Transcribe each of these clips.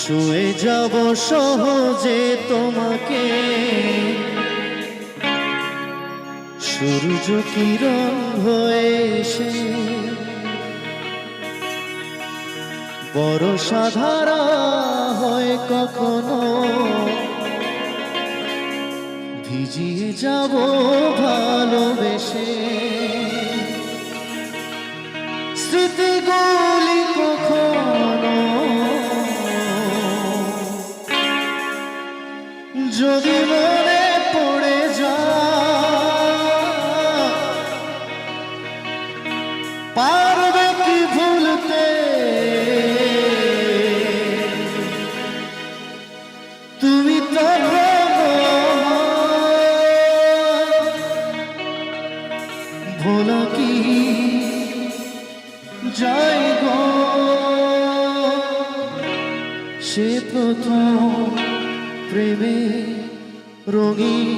ছুঁয়ে যাব সহজে তোমাকে, সূর্য কিরণ হয়ে এসে বর্ষা ধারা হয় কখনো, ভিজিয়ে যাব ভালোবেসে। স্মৃতিগুলি কখনো যদি মনে পড়ে যায়, পারবে কি ভুলতে তুমি তো ভোলা কি যায় গো সে প্রথম প্রেমে রঙিন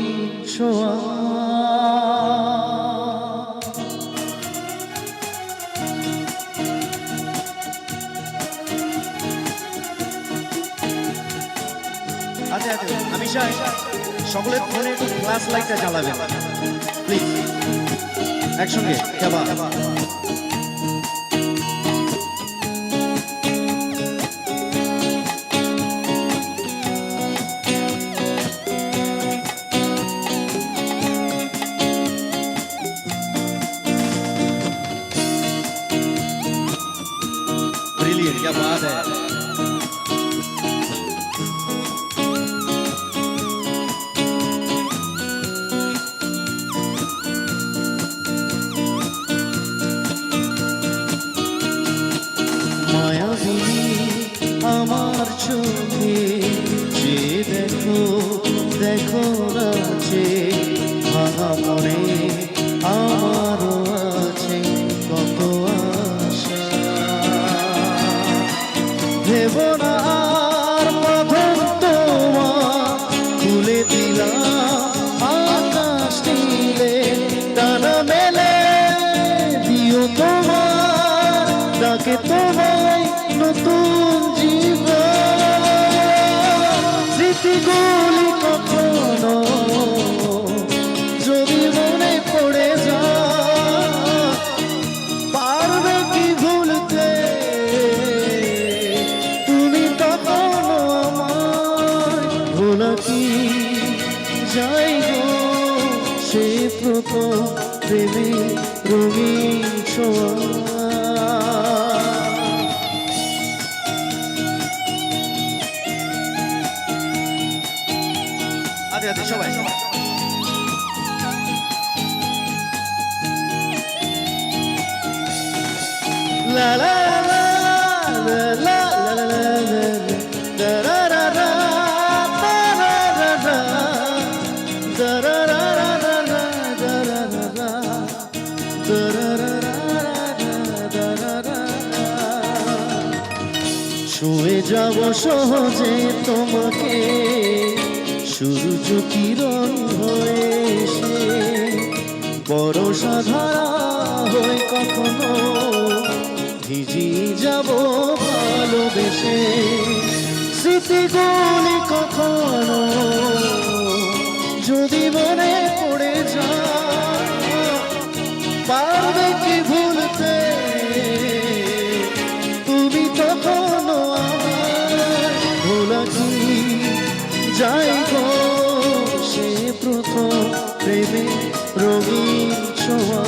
ছোঁয়া। আচ্ছা আচ্ছা, আমি চাই সকলের ফোনে একটু ফ্ল্যাশ লাইটটা জ্বালাবেন প্লিজ, একসঙ্গে যাবা। ब्रिलियंट, क्या बात है। মায়াবিনী আমার চোখে যে দেখো দেখো নাচে, ভাঙা মনে আমারও আছে কত আশা। ভেব না আর প্রথম তোমার তুলে দিলাম আকাশ নীলে, ডানা মেলে দিও তোমার ডাকে তোমায় নতুন জীবন। স্মৃতিগুলি কখনো যদি মনে পড়ে যায়, পারবে কি ভুলতে তুমি কখনো আমায়। ভোলা কি যায় গো সে প্রথম প্রেমে রঙিন ছোঁয়া। আচ্ছা আচ্ছা, সবাই La la la la la la la la da ra ra ra da ra ra ra da ra ra ra ra da ra ra ra da ra ra ra da ra ra। ছুঁয়ে যাব সহজে তোমাকে, সূর্য কিরণ হয়ে এসে বর্ষা ধারা হয় কখনো, ভিজিয়ে যাব ভালোবেসে। স্মৃতিগুলি কখনো যদি মনে পড়ে যায়, পারবে কি ভুলতে তুমি কখনো আমার। ভোলা কি যায় গো সে প্রথম প্রেমে রঙিন ছোঁয়া।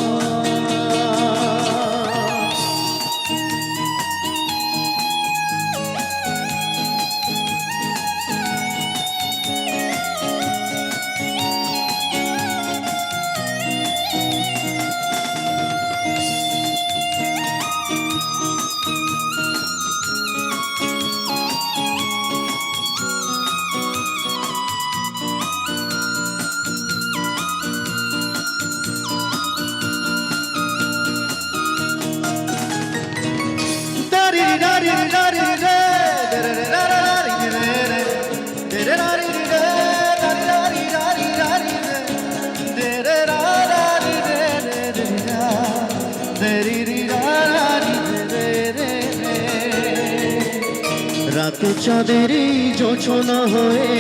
রাত চাঁদেরই জোছনা হয়ে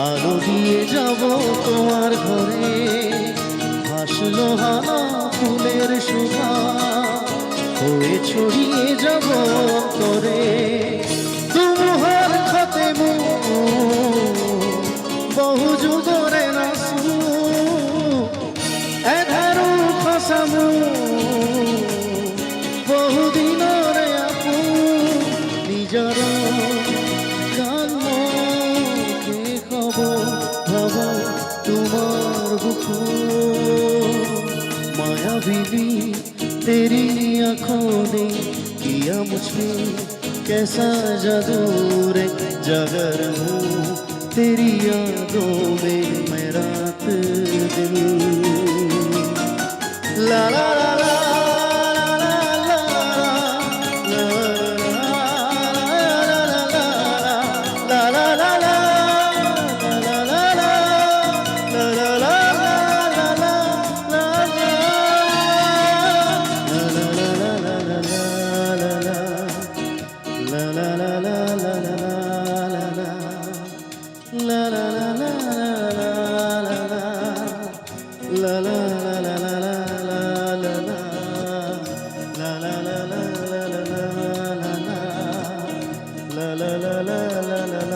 আলো দিয়ে যাব তোমার ঘরে, ভাসলো হানা ফুলের শোভা হয়ে ছড়িয়ে যাব করে। তোমার খাতে বহু যুগরে নাসু এধারু খসামু বহু দিনরে আপু নিজর কান্নকে কব ভাব তোমার বুক माया बीबी तेरी आंखों ने किया मुझे कैसा जादू रे, जागर हूँ तेरी यादों में मैं रात दिन। ला ला ला ला la la la la